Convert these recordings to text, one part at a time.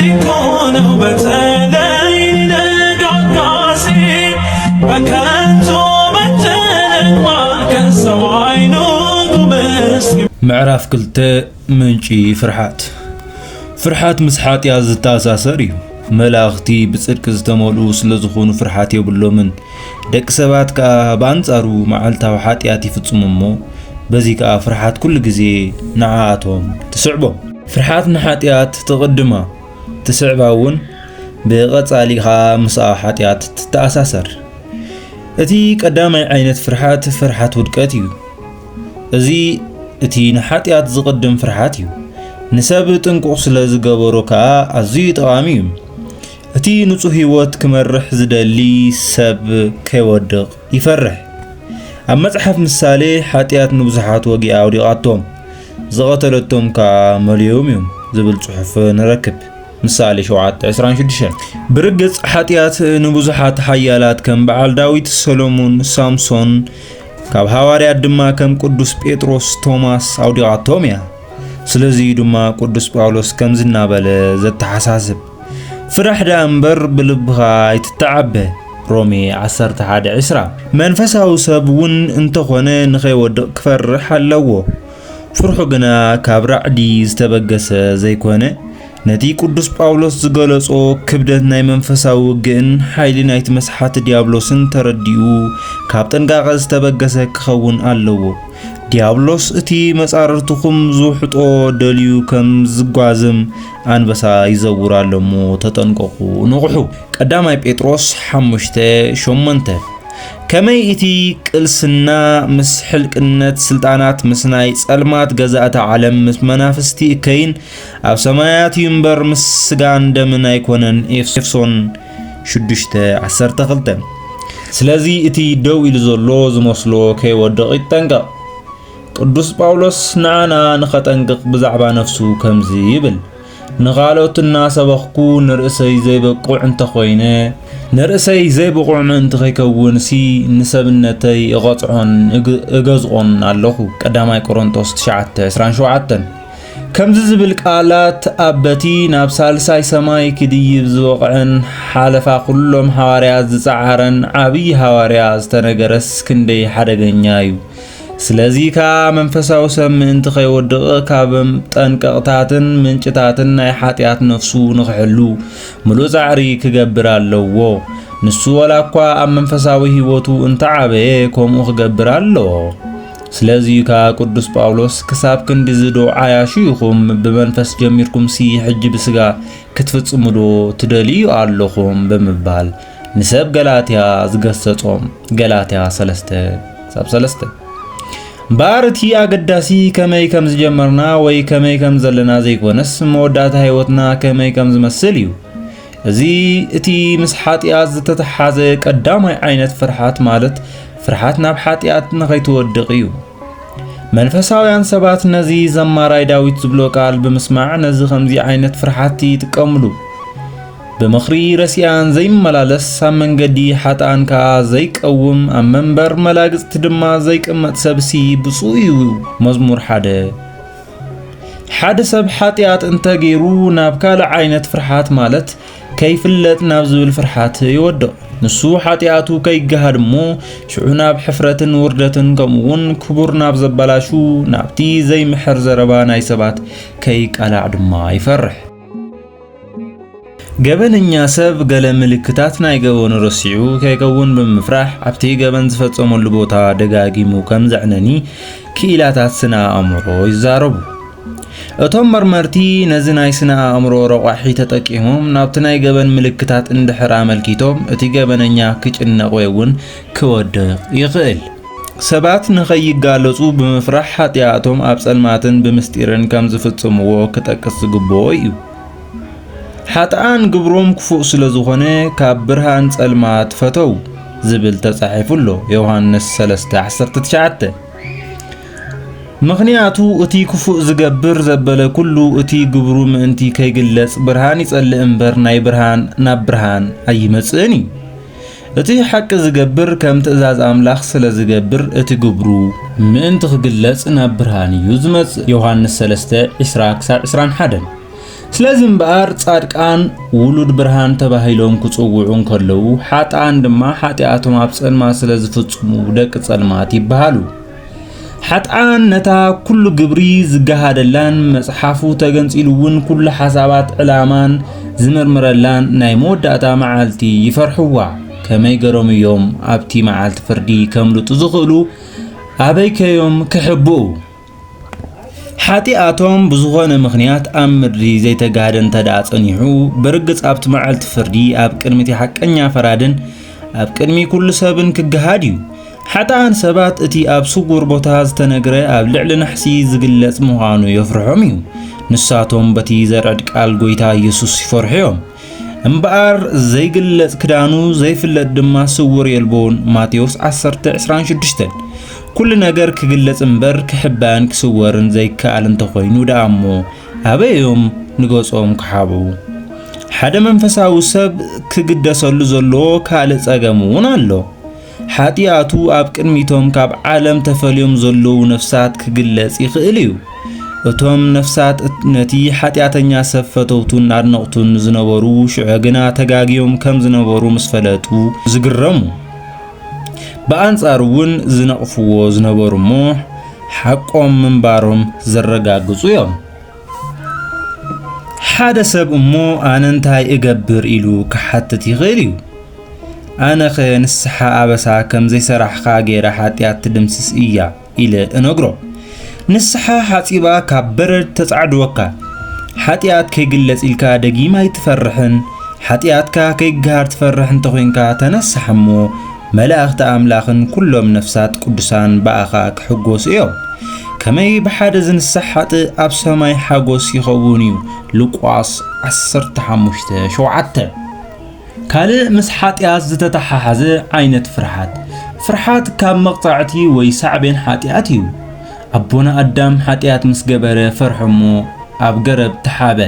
ሲኮኑ በተለይ ደጋጋሴ በከንቱ መተለማ ከሰው አይኖቱ መስክ ምዕራፍ ክልተ ምንጪ ፍርሓት ምስ ሓጢያት ዝተኣሳሰር እዩ። መላእኽቲ ብጽድቂ ዝተመልኡ ስለዝኾኑ ፍርሓት የብሎምን። ደቂ ሰባት ከዓ በአንጻሩ መዓልታዊ ሓጢያት ይፍጽሙ እሞ በዚ ከዓ ፍርሓት ኩሉ ግዜ ንዓኣቶም ትስዕቦ። ፍርሓት ንሓጢያት ትቕድማ ትስዕባ እውን ብቐጻሊኻ ምስኣ ሓጢያት ትተኣሳሰር። እቲ ቀዳማይ ዓይነት ፍርሓት ውድቀት እዩ። እዚ እቲ ንሓጢያት ዝቕድም ፍርሓት እዩ። ንሰብ ጥንቁቕ ስለ ዝገበሮ ከዓ ኣዝዩ ጠቓሚ እዩ። እቲ ንጹህ ህይወት ክመርሕ ዝደሊ ሰብ ከይወድቕ ይፈርሕ። ኣብ መጽሓፍ ምሳሌ ሓጢያት ንብዙሓት ወጊኣ ኣውዲቓቶም ዝቐተለቶም ከዓ መልዮም እዮም ዝብል ጽሑፍ ንረክብ። ምሳሌ 7:26 ብርግጽ ሓጢያት ንብዙሓት ሓያላት ከም በዓል ዳዊት፣ ሰሎሞን፣ ሳምሶን ካብ ሃዋርያት ድማ ከም ቅዱስ ጴጥሮስ፣ ቶማስ ኣውዲቓቶም እያ። ስለዚ ድማ ቅዱስ ጳውሎስ ከም ዝናበለ ዘተሓሳስብ ፍራሕ ዳ እምበር ብልብኻ ይትተዓበ ሮሜ 11:20 መንፈሳዊ ሰብ እውን እንተኾነ ንኸይወድቕ ክፈርሕ ኣለዎ። ፍርሑ ግና ካብ ራዕዲ ዝተበገሰ ዘይኮነ ነቲ ቅዱስ ጳውሎስ ዝገለጾ ክብደት ናይ መንፈሳዊ ውግእን ሓይሊ ናይቲ መስሓት ዲያብሎስን ተረዲኡ ካብ ጥንቃቐ ዝተበገሰ ክኸውን ኣለዎ። ዲያብሎስ እቲ መጻርርትኹም ዝውሕጦ ደልዩ ከም ዝጓዝም አንበሳ ይዘውር ኣሎ እሞ ተጠንቀቑ ንቑሑ። ቀዳማይ ጴጥሮስ 5:8 ከመይ እቲ ቅልስና ምስ ሕልቅነት ስልጣናት ምስ ናይ ጸልማት ገዛእቲ ዓለም ምስ መናፍስቲ እከይን ኣብ ሰማያት እዩ እምበር ምስ ስጋን ደምን ኣይኮነን። ኤፌሶን 6:12 ስለዚ እቲ ደው ኢሉ ዘሎ ዝመስሎ ከይወድቕ ይጠንቀቕ። ቅዱስ ጳውሎስ ንዓና ንኸጠንቅቕ ብዛዕባ ነፍሱ ከምዚ ይብል ንኻልኦት እናሰበኽኩ ንርእሰይ ዘይበቁዕ እንተኾይነ ንርእሰይ ዘይበቁዕ ምእንቲ ኸይከውንሲ ንሰብነተይ እቐጽዖን እገዝኦን ኣለኹ። ቀዳማይ ቆሮንቶስ 9:27 ከምዚ ዝብል ቃላት ኣበቲ ናብ ሳልሳይ ሰማይ ክድይብ ዝወቕዐን ሓለፋ ኩሎም ሓዋርያት ዝፀዓረን ዓብዪ ሓዋርያ ዝተነገረስ ክንደይ ሓደገኛ እዩ። ስለዚ ከዓ መንፈሳዊ ሰብ ምእንቲ ኸይወድቕ ካብ ጠንቀቕታትን ምንጭታትን ናይ ሓጢያት ነፍሱ ንኽሕሉ ሙሉእ ጻዕሪ ክገብር ኣለዎ። ንሱ ወላ እኳ ኣብ መንፈሳዊ ህይወቱ እንተዓበየ ከምኡ ክገብር ኣለዎ። ስለዚ ከዓ ቅዱስ ጳውሎስ ክሳብ ክንዲ ዝዶ ዓያሹይኹም ብመንፈስ ጀሚርኩምሲ ሕጂ ብስጋ ክትፍጽሙ ዶ ትደልዩ ኣለኹም ብምባል ንሰብ ገላትያ ዝገሰጾም ገላትያ 3:3 ባርቲ ኣገዳሲ ከመይ ከም ዝጀመርና ወይ ከመይ ከም ዘለና ዘይኮነስ መወዳእታ ህይወትና ከመይ ከም ዝመስል እዩ። እዚ እቲ ምስ ሓጢያት ዝተተሓዘ ቀዳማይ ዓይነት ፍርሓት ማለት ፍርሓት ናብ ሓጢያት ንኸይትወድቕ እዩ። መንፈሳውያን ሰባት ነዚ ዘማራይ ዳዊት ዝብሎ ቃል ብምስማዕ ነዚ ከምዚ ዓይነት ፍርሓት ይጥቀምሉ። ብምኽሪ ረሲያን ዘይመላለስ ኣብ መንገዲ ሓጣን ከዓ ዘይቀውም ኣብ መንበር መላግጽቲ ድማ ዘይቅመጥ ሰብሲ ብፁዕ እዩ። መዝሙር 1 ሰብ ሓጢያት እንተገይሩ ናብ ካልእ ዓይነት ፍርሓት ማለት ከይፍለጥ ናብ ዝብል ፍርሓት ይወድቕ። ንሱ ሓጢያቱ ከይገሃድ እሞ ሽዑ ናብ ሕፍረትን ውርደትን ከምኡውን ክቡር ናብ ዘበላሹ ናብቲ ዘይምሕር ዘረባ ናይ ሰባት ከይቃላዕ ድማ ይፈርሕ። ገበነኛ ሰብ ገለ ምልክታት ናይ ገበኑ ረሲዑ ከይከውን ብምፍራሕ ኣብቲ ገበን ዝፈጸመሉ ቦታ ደጋጊሙ ከም ዘዕነኒ ክኢላታት ስነ ኣእምሮ ይዛረቡ። እቶም መርመርቲ ነዚ ናይ ስነ ኣእምሮ ረቋሒ ተጠቂሞም ናብቲ ናይ ገበን ምልክታት እንድሕር ኣመልኪቶም እቲ ገበነኛ ክጭነቕ ወይ እውን ክወድቕ ይኽእል። ሰባት ንኸይጋለጹ ብምፍራሕ ሓጢያቶም ኣብ ጸልማትን ብምስጢርን ከም ዝፍጽምዎ ክጠቅስ ዝግብኦ እዩ። ሓጥኣን ግብሮም ክፉእ ስለ ዝኾነ ካብ ብርሃን ጸልማት ፈተው ዝብል ተጻሒፉሎ ዮሐንስ 3:19 ምኽንያቱ እቲ ክፉእ ዝገብር ዘበለ ኩሉ እቲ ግብሩ ምእንቲ ከይግለጽ ብርሃን ይጸልእ እምበር ናይ ብርሃን ናብ ብርሃን ኣይመጽእን እዩ። እቲ ሓቂ ዝገብር ከም ትእዛዝ ኣምላኽ ስለ ዝገብር እቲ ግብሩ ምእንቲ ክግለጽ ናብ ብርሃን እዩ ዝመጽእ ዮሐንስ 3:20-21 ስለዚህ እምበኣር ጻድቃን ውሉድ ብርሃን ተባሂሎም ክጽውዑን ከለዉ ሓጥኣን ድማ ሓጢኣቶም ኣብ ጸልማ ስለ ዝፍጽሙ ደቂ ጸልማት ይበሃሉ። ሓጥኣን ነታ ኩሉ ግብሪ ዝገሃደላን መጽሓፉ ተገንጺሉውን ኩሉ ሓሳባት ዕላማን ዝምርምረላን ናይ መወዳእታ መዓልቲ ይፈርሕዋ። ከመይ ገሮም እዮም ኣብቲ መዓልቲ ፍርዲ ከምልጡ ዝኽእሉ ኣበይከዮም ክሕብኡ? ሓጢኣቶም ብዝኾነ ምኽንያት ኣብ ምድሪ ዘይተጋህደ እንተደኣ ጸኒሑ ብርግጽ ኣብቲ መዓልቲ ፍርዲ ኣብ ቅድሚቲ ሓቀኛ ፈራድን ኣብ ቅድሚ ኩሉ ሰብን ክገሃድ እዩ። ሓጥኣን ሰባት እቲ ኣብ ስጉር ቦታ ዝተነግረ ኣብ ልዕሊ ናሕሲ ዝግለጽ ምዃኑ የፍርሖም እዩ። ንሳቶም በቲ ዘርዕድ ቃል ጎይታ ኢየሱስ ይፈርሑ እዮም። እምበኣር ዘይግለጽ ክዳኑ ዘይፍለጥ ድማ ስውር የልቦን ማቴዎስ 10:26 ኩሉ ነገር ክግለጽ እምበር ክሕባን ክስወርን ዘይከኣል እንተኾይኑ ደኣሞ ኣበዮም ንገጾም ክሓብኡ? ሓደ መንፈሳዊ ሰብ ክግደሰሉ ዘሎ ካልእ ጸገም እውን ኣሎ። ሓጢኣቱ ኣብ ቅድሚቶም ካብ ዓለም ተፈልዮም ዘለዉ ነፍሳት ክግለጽ ይኽእል እዩ። እቶም ነፍሳት ነቲ ሓጢኣተኛ ሰብ ፈተውቱን ኣድነቕቱን ዝነበሩ ሽዑ ግና ተጋጊዮም ከም ዝነበሩ ምስ ፈለጡ ዝግረሙ፣ ብኣንጻር እውን ዝነቕፍዎ ዝነበሩ እሞ ሓቆም ምንባሮም ዘረጋግጹ እዮም። ሓደ ሰብ እሞ ኣነ እንታይ እገብር ኢሉ ክሓትት ይኽእል እዩ። ኣነኸ ንስሓ ኣበሳ ከም ዘይሰራሕኻ ገይረ ሓጢኣት ትድምስስ እያ ኢለ እነግሮ። ንስሓ ሓጺባ ካብ በረድ ተጻዕድወካ። ሓጢኣት ከይግለጽ ኢልካ ደጊማ ይትፈርሕን ሓጢኣትካ ከይግሃር ትፈርሕ እንተኾንካ ተነስሕ እሞ መላእኽቲ ኣምላኽን ኩሎም ነፍሳት ቅዱሳን በኣኻ ክሕጎሱ እዮም። ከመይ ብሓደ ዝንስሕ ሓጥእ ኣብ ሰማይ ሓጎስ ይኸውን እዩ። ሉቃስ 15:7 ካልእ ምስ ሓጢኣት ዝተተሓሓዘ ዓይነት ፍርሓት ካብ መቕጻዕቲ ወይ ሳዕቤን ሓጢኣት እዩ። ኣቦና ኣዳም ሓጢኣት ምስ ገበረ ፈርሖሞ ኣብ ገረብ ተሓበ።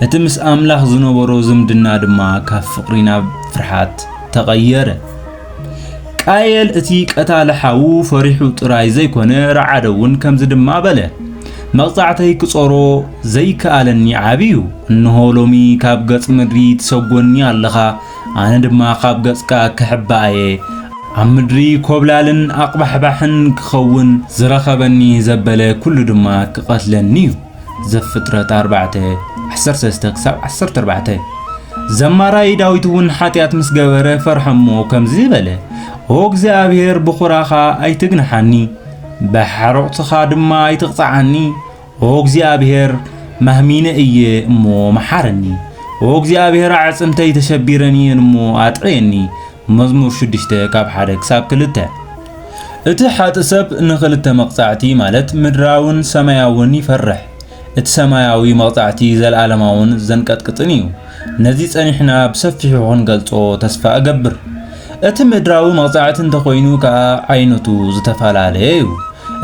እቲ ምስ ኣምላኽ ዝነበሮ ዝምድና ድማ ካብ ፍቕሪ ናብ ፍርሓት ተቐየረ። ቃየል እቲ ቀታሊ ሓዉ ፈሪሑ ጥራይ ዘይኮነ ረዓደ እውን ከምዚ ድማ በለ፣ መቕጻዕተይ ክጾሮ ዘይከኣለኒ ዓብዩ። እንሆ ሎሚ ካብ ገጽ ምድሪ ትሰጎኒ ኣለኻ፣ ኣነ ድማ ካብ ገጽካ ክሕባእየ። ኣብ ምድሪ ኮብላልን ኣቕባሕባሕን ክኸውን ዝረኸበኒ ዘበለ ኩሉ ድማ ክቐትለኒ እዩ። ዘፍጥረት 4:13-14 ዘማራይ ዳዊት እውን ሓጢኣት ምስ ገበረ ፈርሐሞ ከምዚ በለ፣ ኦ እግዚኣብሔር ብኹራኻ ኣይትግንሓኒ፣ ብሓሮቕትኻ ድማ ኣይትቕጻዓኒ። ኦ እግዚአብሔር ማህሚነ እየ እሞ መሓረኒ። ኦ እግዚአብሔር አዕጽምተይ ተሸቢረኒ እሞ አጥዕየኒ። መዝሙር 6:1-2 እቲ ሓጥ ሰብ ንኽልተ መቕጻዕቲ ማለት ምድራውን ሰማያውን ይፈርሕ። እቲ ሰማያዊ መቕጻዕቲ ዘለዓለማውን ዘንቀጥቅጥን እዩ። ነዚ ጸኒሕና ብሰፊሑ ክንገልጾ ተስፋ እገብር። እቲ ምድራዊ መቕጻዕቲ እንተኾይኑ ከዓ ዓይነቱ ዝተፈላለየ እዩ።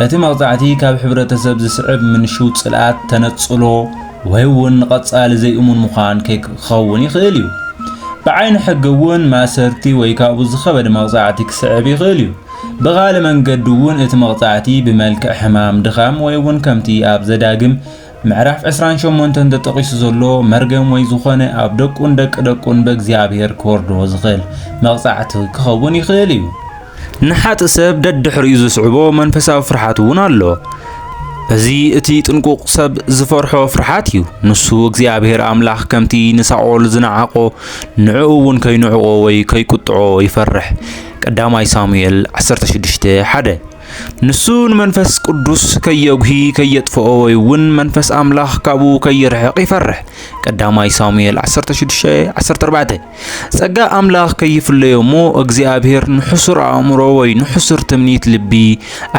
እቲ መቕጻዕቲ ካብ ሕብረተሰብ ዝስዕብ ምንሽው ጽልኣት ተነጽሎ ወይ እውን ንቐጻሊ ዘይእሙን ምዃን ክኸውን ይኽእል እዩ። ብዓይኒ ሕጊ እውን ማእሰርቲ ወይ ካብኡ ዝኸበደ መቕጻዕቲ ክስዕብ ይኽእል እዩ። ብኻልእ መንገዲ እውን እቲ መቕጻዕቲ ብመልክዕ ሕማም፣ ድኻም ወይ እውን ከምቲ ኣብ ዘዳግም ምዕራፍ 28 ተጠቒሱ ዘሎ መርገም ወይ ዝኾነ ኣብ ደቁን ደቅን ብእግዚአብሔር ክወርዶ ዝኽእል መቕጻዕቲ ክኸውን ይኽእል እዩ። ንሓጥ ሰብ ደድሕሪኡ ዝስዕቦ መንፈሳዊ ፍርሓት እውን ኣሎ። እዚ እቲ ጥንቁቕ ሰብ ዝፈርሖ ፍርሓት እዩ። ንሱ እግዚአብሔር ኣምላኽ ከምቲ ንሳኦል ዝነዓቆ ንዕኡ እውን ከይንዕቆ ወይ ከይቁጥዖ ይፈርሕ። ቀዳማይ ሳሙኤል 16:1 ንሱ ንመንፈስ ቅዱስ ከየጉሂ ከየጥፍኦ ወይ እውን መንፈስ ኣምላኽ ካብኡ ከይርሕቕ ይፈርሕ። ቀዳማይ ሳሙኤል 16:14 ጸጋ ኣምላኽ ከይፍለዮሞ እግዚአብሔር ንሕሱር ኣእምሮ ወይ ንሕሱር ትምኒት ልቢ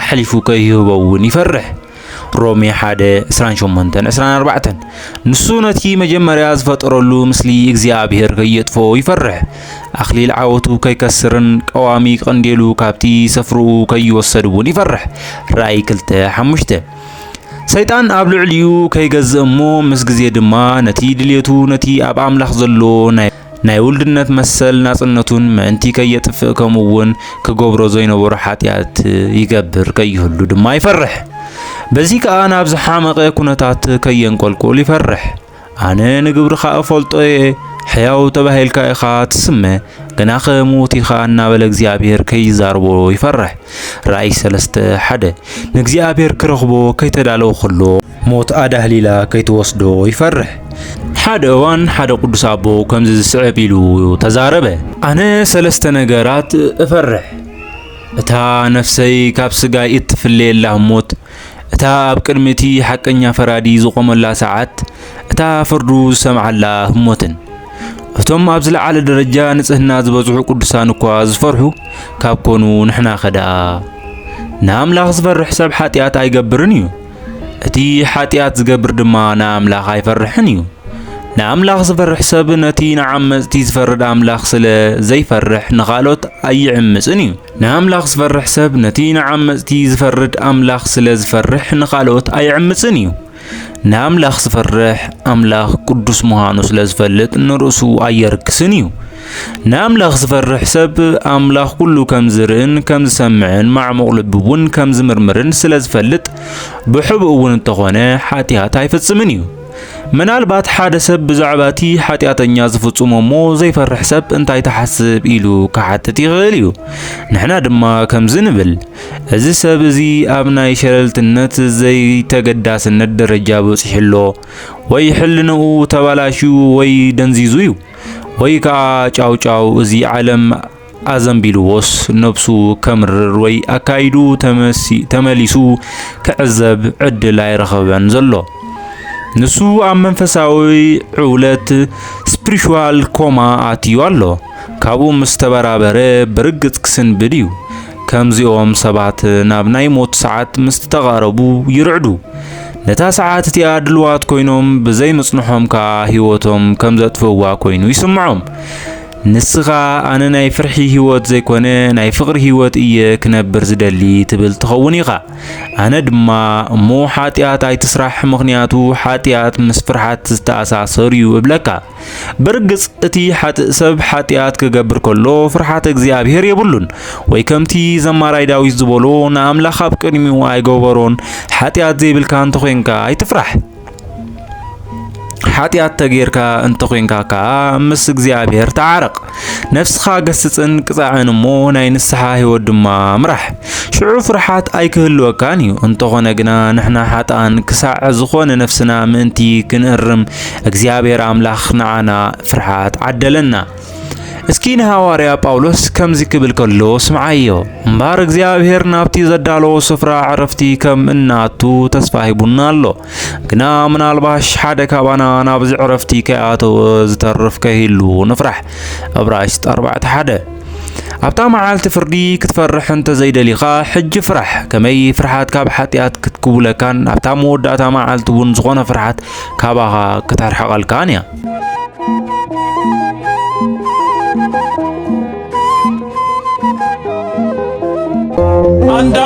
ኣሕሊፉ ከይህቦ እውን ይፈርሕ። ሮሜ 1:28-24 ንሱ ነቲ መጀመርያ ዝፈጠረሉ ምስሊ እግዚአብሔር ከየጥፍኦ ይፈርሕ። ኣኽሊል ዓወቱ ከይከስርን ቀዋሚ ቀንዴሉ ካብቲ ሰፍርኡ ከይወሰድ እውን ይፈርሕ። ራእይ 2:5 ሰይጣን ኣብ ልዕሊኡ ከይገዝእ እሞ ምስ ግዜ ድማ ነቲ ድልየቱ ነቲ ኣብ ኣምላኽ ዘሎ ናይ ውልድነት መሰል ናጽነቱን ምእንቲ ከየጥፍእ ከምኡውን ክገብሮ ዘይነበሮ ሓጢኣት ይገብር ከይህሉ ድማ ይፈርሕ። በዚ ከዓ ናብ ዝሓመቐ ኩነታት ከየንቆልቆል ይፈርሕ። أنا نجبرخ أفلطي حياو تبهيلك إخا تسمى جناخ موتي خانا بالإجزابير كي زاربو يفرح رئيس سلست حدا نجزابير كرخبو كي تدالو خلو موت أدهليلا كي توصدو يفرح حدا وان حدا قدس أبو كمز سعبيلو تزاربه أنا سلست نجارات أفرح اتا نفسي كابس جاي اتفلي الله موت اتا بكلمتي حقنيا فرادي زقوم الله ساعات اتا فردو سمع الله موتن فتم ابزل على درجة نصحنا زبزحو قدسان اكوا زفرحو كاب كونو نحنا خدا نام لاغ زفرح سب حاتيات ايقبرنيو اتي حاتيات زقبر دما نام لاغ ايفرحنيو نعم لاغ زفرح سب نتي نعم تيزفرد أملاخ سلا زي فرح نغالوت أي عمسنيو نعم لاغ زفرح سب نتي نعم تيزفرد أملاخ سلا زفرح نغالوت أي عمسنيو نعم لاغ زفرح أملاخ قدس مهانوس لزفلت نرسو أي ركسنيو نعم لاغ زفرح سب أملاخ كله كم زرن كم سمعن مع مغلبون كم زمرمرن سلا زفلت بحب أول تغنى حاتيات هايفتسمنيو منالبات حدا سب بزعباتي حاتياتنيا زفصومو زي فرح سب انتاي تحسب إلو كحاتتي غاليو نحنا دما كم زنبل ازي سب زي ابناي شللتنت زي تقداسنت درجة بصحلو وي حلنو تبالاشو وي دنزيزويو وي كا چاو چاو زي عالم أزنبيلوس نفسو كمرر وي أكايدو تمليسو كعزب عد لا يرخبن زلو نسو عم منفساوي عولت سبريشوال كوما آتيوالو كابو مستبرابره برقت كسن بديو كمزيوم سبعت نابناي موت ساعات مستغاربو يرعدو نتا ساعات تيادلوات كوينوم بزي مصنحهم كا هيوتهم كمزتفوا كوينو يسمعهم نسخة أنا ناي فرحي هيوت زي كونه ناي فقر هيوت إيه كنبر زدلي تبل تخونيغا أنا دما مو حاتيات أي تسرح مغنياتو حاتيات مسفرحات تستأساسر يوبلكا برقص اتي حات سب حاتيات كقبر كله فرحات اكزيابير يبولون ويكمتي زماراي داوي زبولو نام لخاب كريميو اي قوبرون حاتيات زي بالكان تخوينكا اي تفرح حاتيات تغيركا انت خوينكا كا مس اغزيابير تعرق نفسخا قصصن قصاعن مو ناي نسحا هيود ما مرح شعور فرحات اي كهلو كانيو انت غنغنا نحنا حاتان كساع زخون نفسنا منتي كنرم اغزيابير املاخ نعنا فرحات عدلنا اسكين هواريا باولوس كم زيكبل كلو سمعيو مبارك زيابير نابتي زدالو سفرا عرفتي كم اناتو تسفاهبونا اللو قنا من الباش حدا كابانا نابز عرفتي كياتو زترف كهيلو نفرح ابراشت 4 حدا ابتا معالت فردي كتفرح انت زيد لقاء حج فرح كمي فرحات كاب حاتيات كتكبولا كان ابتا موداتا معالت بون زغونا فرحات كاباها كترحق الكانيا And